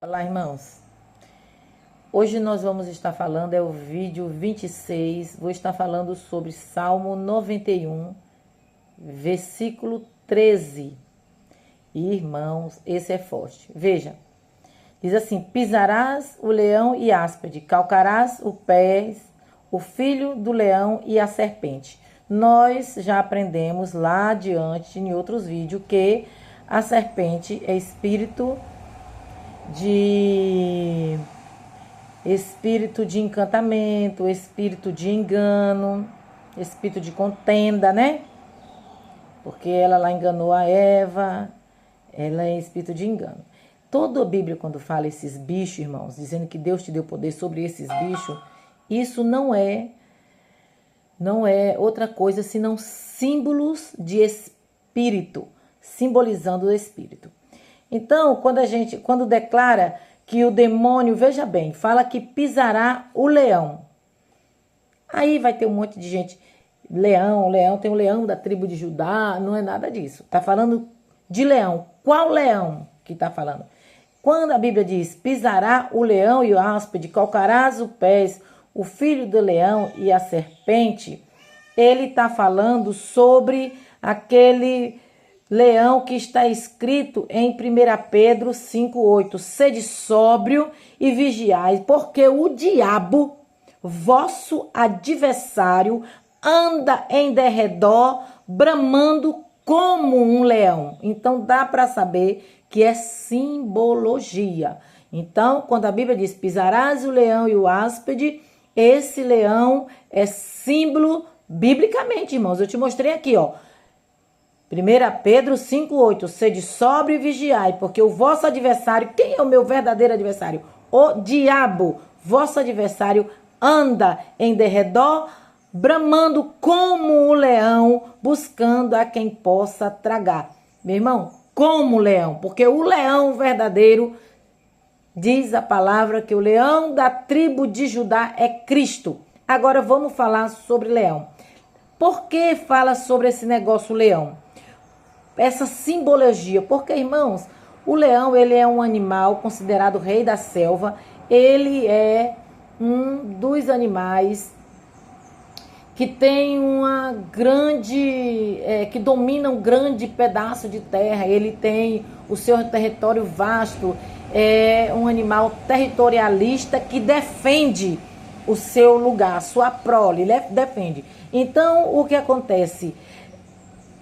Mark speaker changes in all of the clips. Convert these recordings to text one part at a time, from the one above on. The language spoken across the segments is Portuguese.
Speaker 1: Olá, irmãos. Hoje nós vamos estar falando, é o vídeo 26, vou estar falando sobre Salmo 91, versículo 13. E, irmãos, esse é forte. Veja, diz assim: pisarás o leão e áspide, calcarás o pés, o filho do leão e a serpente. Nós já aprendemos lá adiante, em outros vídeos, que a serpente é espírito de encantamento, espírito de engano, espírito de contenda, né? Porque ela lá enganou a Eva, ela é espírito de engano. Toda a Bíblia, quando fala esses bichos, irmãos, dizendo que Deus te deu poder sobre esses bichos, isso não é outra coisa senão símbolos de espírito, simbolizando o espírito. Então, quando declara que o demônio, veja bem, fala que pisará o leão. Aí vai ter um monte de gente, leão, tem o leão da tribo de Judá, não é nada disso. Está falando de leão. Qual leão que está falando? Quando a Bíblia diz, pisará o leão e o áspide, calcarás os pés, o filho do leão e a serpente, ele está falando sobre aquele leão que está escrito em 1 Pedro 5,8. Sede sóbrio e vigiai, porque o diabo, vosso adversário, anda em derredor, bramando como um leão. Então dá para saber que é simbologia. Então, quando a Bíblia diz, pisarás o leão e o áspide, esse leão é símbolo biblicamente, irmãos. Eu te mostrei aqui, ó. 1 Pedro 5,8. Sede sóbrio e vigiai, porque o vosso adversário, quem é o meu verdadeiro adversário? O diabo, vosso adversário, anda em derredor, bramando como o leão, buscando a quem possa tragar. Meu irmão, como o leão, porque o leão verdadeiro, diz a palavra que o leão da tribo de Judá é Cristo. Agora vamos falar sobre leão. Por que fala sobre esse negócio leão? Essa simbologia, porque, irmãos, o leão, ele é um animal considerado rei da selva, ele é um dos animais que tem uma grande, que domina um grande pedaço de terra, ele tem o seu território vasto, é um animal territorialista que defende o seu lugar, a sua prole, ele defende. Então, o que acontece?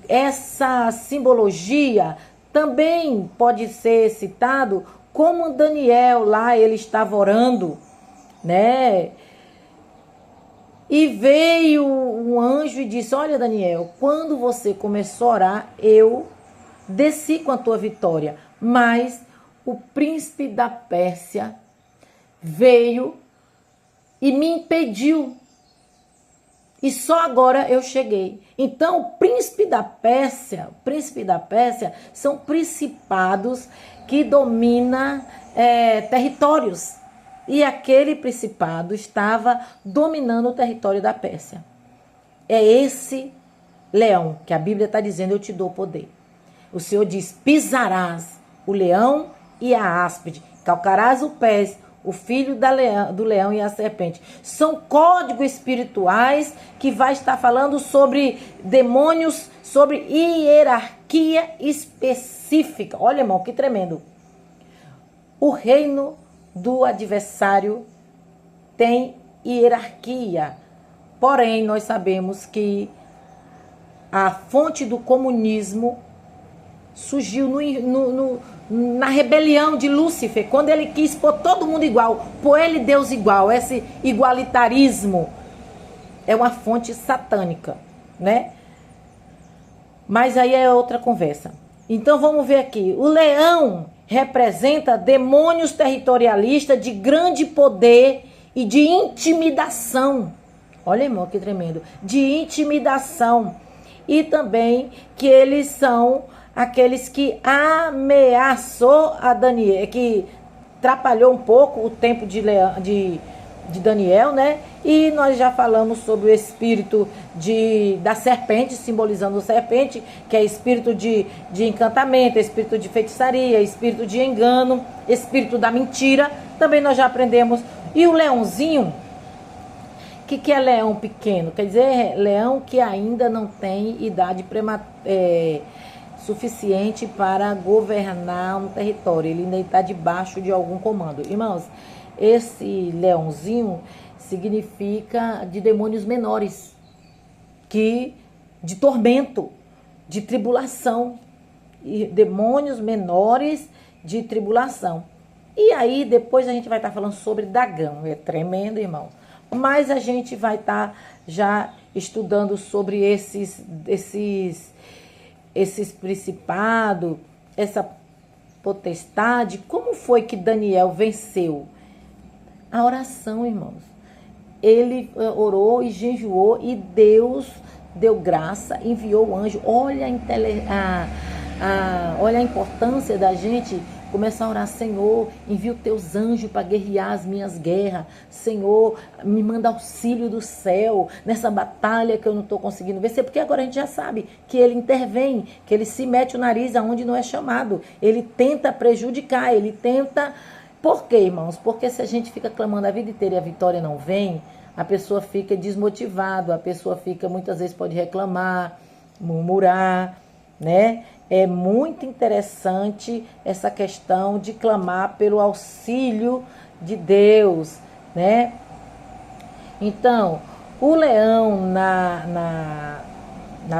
Speaker 1: Essa simbologia também pode ser citado como Daniel lá, ele estava orando, né? E veio um anjo e disse, olha Daniel, quando você começou a orar, eu desci com a tua vitória, mas o príncipe da Pérsia veio e me impediu. E só agora eu cheguei. Então, o príncipe da Pérsia são principados que dominam territórios. E aquele principado estava dominando o território da Pérsia. É esse leão que a Bíblia está dizendo, eu te dou poder. O Senhor diz, pisarás o leão e a áspide, calcarás os pés, o filho do leão e a serpente. São códigos espirituais que vai estar falando sobre demônios, sobre hierarquia específica. Olha, irmão, que tremendo. O reino do adversário tem hierarquia. Porém, nós sabemos que a fonte do comunismo surgiu na rebelião de Lúcifer, quando ele quis pôr todo mundo igual, pôr ele Deus igual. Esse igualitarismo é uma fonte satânica, né? Mas aí é outra conversa. Então vamos ver aqui. O leão representa demônios territorialistas de grande poder e de intimidação. Olha, irmão, que tremendo. De intimidação. E também que eles são aqueles que ameaçou a Daniel, que atrapalhou um pouco o tempo de de Daniel, né? E nós já falamos sobre o espírito da serpente, simbolizando a serpente, que é espírito de encantamento, espírito de feitiçaria, espírito de engano, espírito da mentira. Também nós já aprendemos. E o leãozinho, o que é leão pequeno? Quer dizer, leão que ainda não tem idade suficiente para governar um território. Ele ainda está debaixo de algum comando. Irmãos, esse leãozinho significa de demônios menores, de tormento, de tribulação, e demônios menores de tribulação. E aí depois a gente vai estar falando sobre Dagão, é tremendo, irmão. Mas a gente vai estar já estudando sobre esses principados, essa potestade. Como foi que Daniel venceu? A oração, irmãos. Ele orou e jejuou e Deus deu graça, enviou o anjo. Olha olha a importância da gente começar a orar. Senhor, envia os teus anjos para guerrear as minhas guerras. Senhor, me manda auxílio do céu nessa batalha que eu não estou conseguindo vencer. Porque agora a gente já sabe que ele intervém, que ele se mete o nariz aonde não é chamado. Ele tenta prejudicar, ele tenta... Por quê, irmãos? Porque se a gente fica clamando a vida inteira e a vitória não vem, a pessoa fica desmotivada, a pessoa fica, muitas vezes pode reclamar, murmurar, né? É muito interessante essa questão de clamar pelo auxílio de Deus, né? Então, o leão, na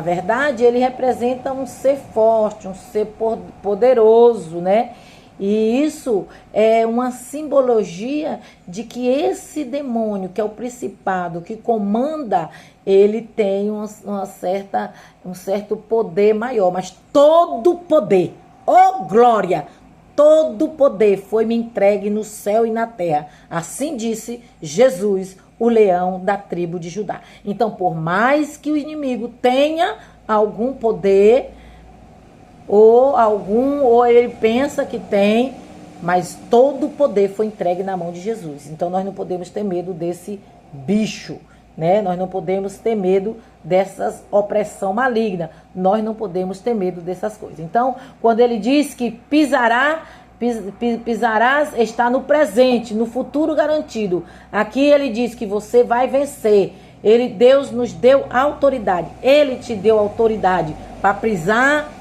Speaker 1: verdade, ele representa um ser forte, um ser poderoso, né? E isso é uma simbologia de que esse demônio, que é o principado, que comanda, ele tem um certo poder maior. Mas todo poder, glória, todo poder foi me entregue no céu e na terra. Assim disse Jesus, o leão da tribo de Judá. Então, por mais que o inimigo tenha algum poder... ou ele pensa que tem, mas todo o poder foi entregue na mão de Jesus. Então nós não podemos ter medo desse bicho, né? Nós não podemos ter medo dessas opressão maligna. Nós não podemos ter medo dessas coisas. Então, quando ele diz que pisarás, está no presente, no futuro garantido. Aqui ele diz que você vai vencer. Deus nos deu autoridade. Ele te deu autoridade para pisar.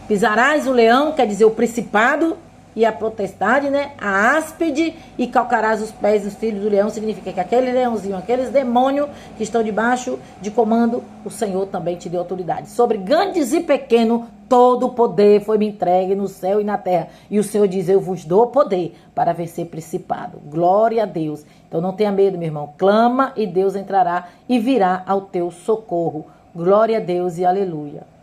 Speaker 1: Pisarás o leão, quer dizer o principado e a potestade, né? A áspide, e calcarás os pés dos filhos do leão. Significa que aquele leãozinho, aqueles demônios que estão debaixo de comando, o Senhor também te deu autoridade. Sobre grandes e pequenos, todo o poder foi me entregue no céu e na terra. E o Senhor diz, eu vos dou poder para vencer principado. Glória a Deus. Então não tenha medo, meu irmão. Clama e Deus entrará e virá ao teu socorro. Glória a Deus e aleluia.